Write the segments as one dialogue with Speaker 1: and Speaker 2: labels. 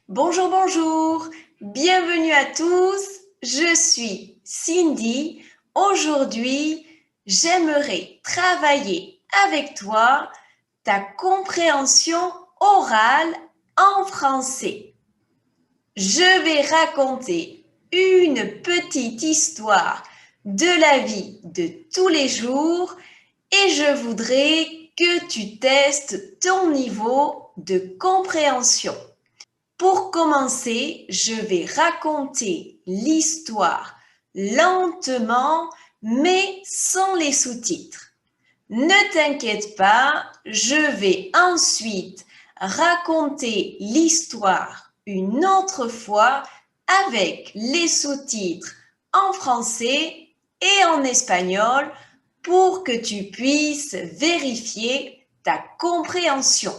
Speaker 1: Bonjour, bonjour, bienvenue à tous, je suis Cindy. Aujourd'hui, j'aimerais travailler avec toi ta compréhension orale en français. Je vais raconter une petite histoire de la vie de tous les jours et je voudrais que tu testes ton niveau de compréhension. Pour commencer, je vais raconter l'histoire lentement, mais sans les sous-titres. Ne t'inquiète pas, je vais ensuite raconter l'histoire une autre fois avec les sous-titres en français et en espagnol pour que tu puisses vérifier ta compréhension.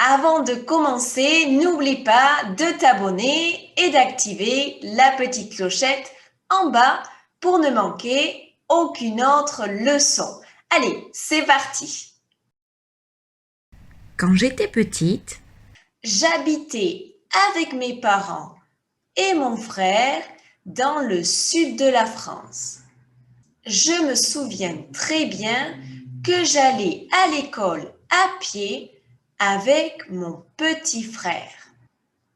Speaker 1: Avant de commencer, n'oublie pas de t'abonner et d'activer la petite clochette en bas pour ne manquer aucune autre leçon. Allez, c'est parti.
Speaker 2: Quand j'étais petite,
Speaker 1: J'habitais avec mes parents et mon frère dans le sud de la France. Je me souviens très bien que j'allais à l'école à pied avec mon petit frère.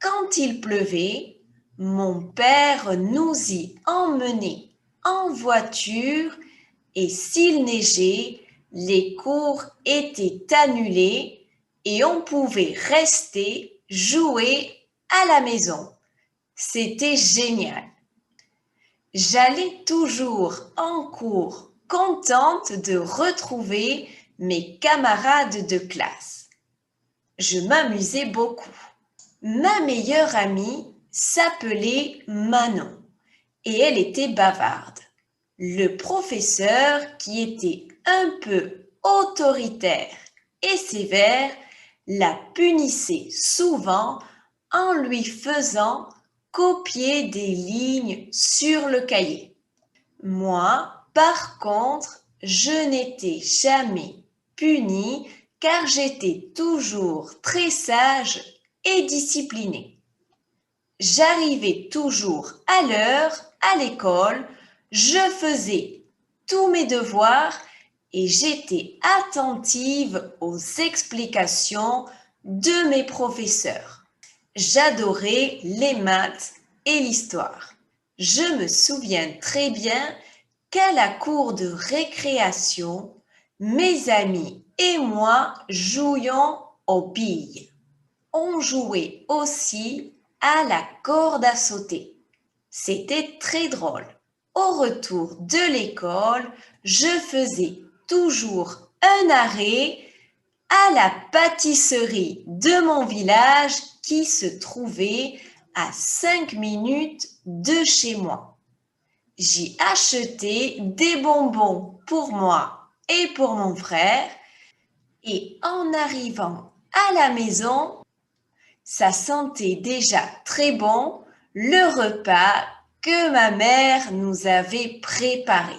Speaker 1: Quand il pleuvait, mon père nous y emmenait en voiture et s'il neigeait, les cours étaient annulés et on pouvait rester jouer à la maison. C'était génial. J'allais toujours en cours contente de retrouver mes camarades de classe. Je m'amusais beaucoup. Ma meilleure amie s'appelait Manon et elle était bavarde. Le professeur, qui était un peu autoritaire et sévère, la punissait souvent en lui faisant copier des lignes sur le cahier. Moi, par contre, je n'étais jamais punie car j'étais toujours très sage et disciplinée. J'arrivais toujours à l'heure à l'école, je faisais tous mes devoirs et j'étais attentive aux explications de mes professeurs. J'adorais les maths et l'histoire. Je me souviens très bien qu'à la cour de récréation, mes amis et moi jouions aux billes. On jouait aussi à la corde à sauter. C'était très drôle. Au retour de l'école, je faisais toujours un arrêt à la pâtisserie de mon village qui se trouvait à 5 minutes de chez moi. J'y achetais des bonbons pour moi et pour mon frère et en arrivant à la maison, ça sentait déjà très bon le repas que ma mère nous avait préparé.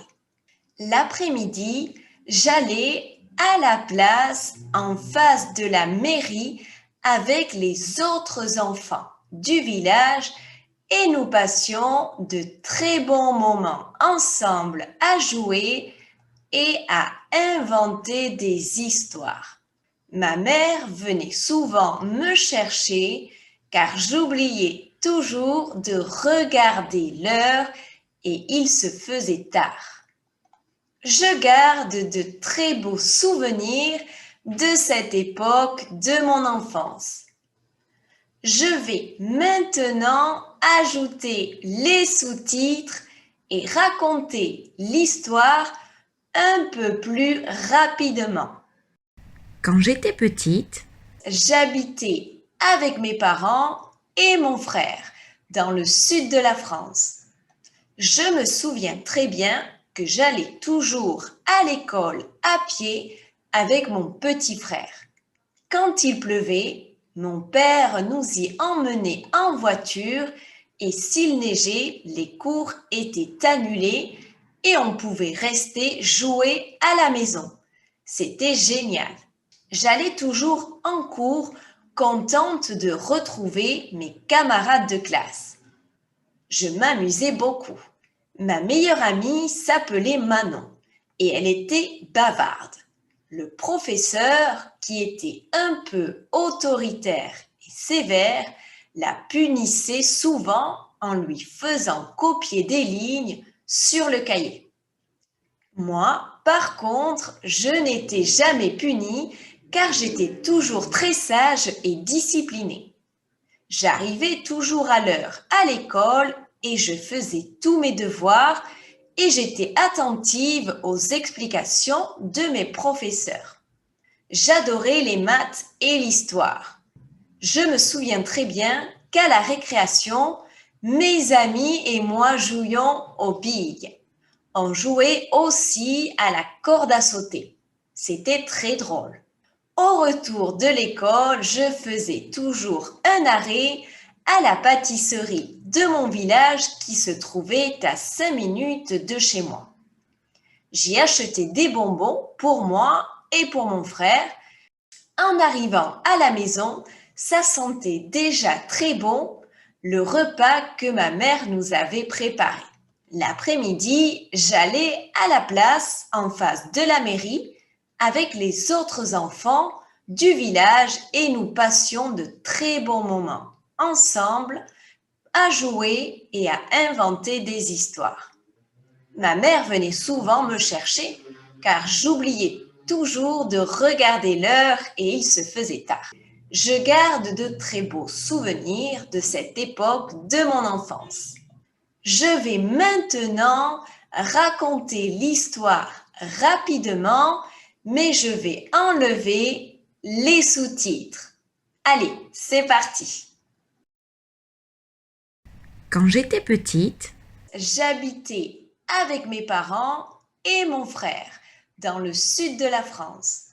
Speaker 1: L'après-midi, j'allais à la place en face de la mairie avec les autres enfants du village et nous passions de très bons moments ensemble à jouer et à inventer des histoires. Ma mère venait souvent me chercher car j'oubliais toujours de regarder l'heure et il se faisait tard. Je garde de très beaux souvenirs de cette époque de mon enfance. Je vais maintenant ajouter les sous-titres et raconter l'histoire un peu plus rapidement.
Speaker 2: quand j'étais petite,
Speaker 1: J'habitais avec mes parents et mon frère dans le sud de la France. Je me souviens très bien que j'allais toujours à l'école à pied avec mon petit frère. Quand il pleuvait, mon père nous y emmenait en voiture et s'il neigeait, les cours étaient annulés et on pouvait rester jouer à la maison. C'était génial. J'allais toujours en cours contente de retrouver mes camarades de classe. Je m'amusais beaucoup. Ma meilleure amie s'appelait Manon et elle était bavarde. Le professeur, qui était un peu autoritaire et sévère, la punissait souvent en lui faisant copier des lignes sur le cahier. Moi, par contre, je n'étais jamais punie car j'étais toujours très sage et disciplinée. J'arrivais toujours à l'heure à l'école et je faisais tous mes devoirs et j'étais attentive aux explications de mes professeurs. J'adorais les maths et l'histoire. Je me souviens très bien qu'à la récréation, mes amis et moi jouions aux billes. On jouait aussi à la corde à sauter. C'était très drôle. Au retour de l'école, je faisais toujours un arrêt à la pâtisserie de mon village qui se trouvait à 5 minutes de chez moi. J'y achetais des bonbons pour moi et pour mon frère. En arrivant à la maison, ça sentait déjà très bon le repas que ma mère nous avait préparé. L'après-midi, j'allais à la place en face de la mairie avec les autres enfants du village et nous passions de très bons moments ensemble à jouer et à inventer des histoires. Ma mère venait souvent me chercher car j'oubliais toujours de regarder l'heure et il se faisait tard. Je garde de très beaux souvenirs de cette époque de mon enfance. Je vais maintenant raconter l'histoire rapidement, mais je vais enlever les sous-titres. Allez, c'est parti.
Speaker 2: Quand j'étais petite,
Speaker 1: J'habitais avec mes parents et mon frère dans le sud de la France.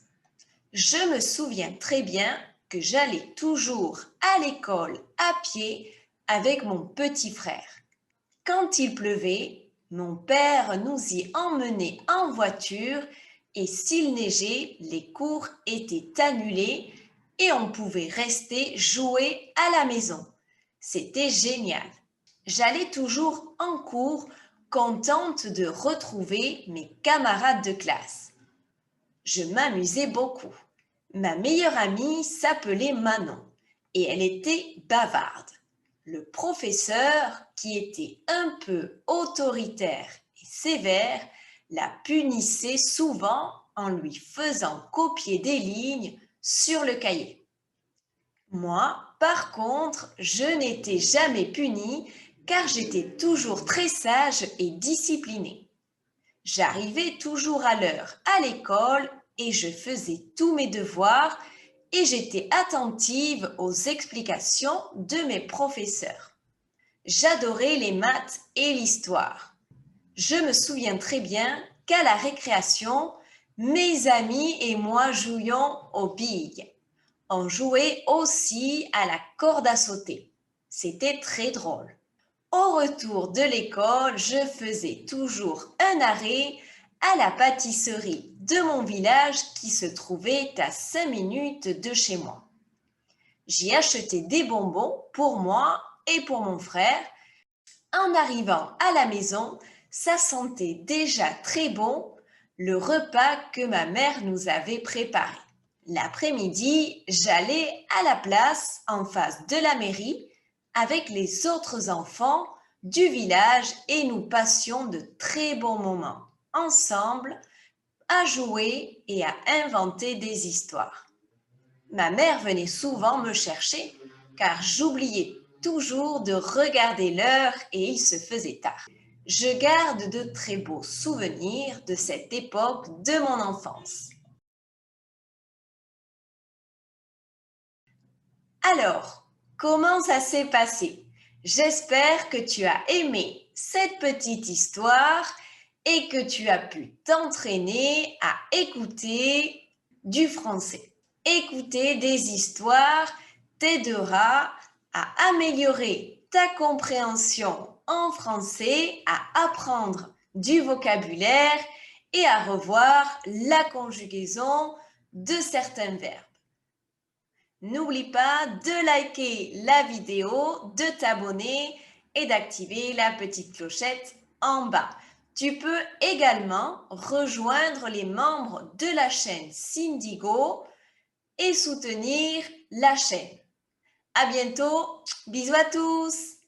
Speaker 1: Je me souviens très bien que j'allais toujours à l'école à pied avec mon petit frère. Quand il pleuvait, mon père nous y emmenait en voiture et s'il neigeait, les cours étaient annulés et on pouvait rester jouer à la maison. C'était génial. J'allais toujours en cours, contente de retrouver mes camarades de classe. Je m'amusais beaucoup. Ma meilleure amie s'appelait Manon et elle était bavarde. Le professeur, qui était un peu autoritaire et sévère, la punissait souvent en lui faisant copier des lignes sur le cahier. Moi, par contre, je n'étais jamais punie car j'étais toujours très sage et disciplinée. J'arrivais toujours à l'heure à l'école et je faisais tous mes devoirs et j'étais attentive aux explications de mes professeurs. J'adorais les maths et l'histoire. Je me souviens très bien qu'à la récréation, mes amis et moi jouions aux billes. On jouait aussi à la corde à sauter. C'était très drôle. Au retour de l'école, je faisais toujours un arrêt à la pâtisserie de mon village qui se trouvait à 5 minutes de chez moi. J'y achetais des bonbons pour moi et pour mon frère. En arrivant à la maison, ça sentait déjà très bon le repas que ma mère nous avait préparé. L'après-midi, j'allais à la place en face de la mairie avec les autres enfants du village et nous passions de très bons moments ensemble à jouer et à inventer des histoires. Ma mère venait souvent me chercher car j'oubliais toujours de regarder l'heure et il se faisait tard. Je garde de très beaux souvenirs de cette époque de mon enfance. Alors, comment ça s'est passé? J'espère que tu as aimé cette petite histoire et que tu as pu t'entraîner à écouter du français. Écouter des histoires t'aidera à améliorer ta compréhension en français, à apprendre du vocabulaire et à revoir la conjugaison de certains verbes. N'oublie pas de liker la vidéo, de t'abonner et d'activer la petite clochette en bas. Tu peux également rejoindre les membres de la chaîne Syndigo et soutenir la chaîne. À bientôt, bisous à tous!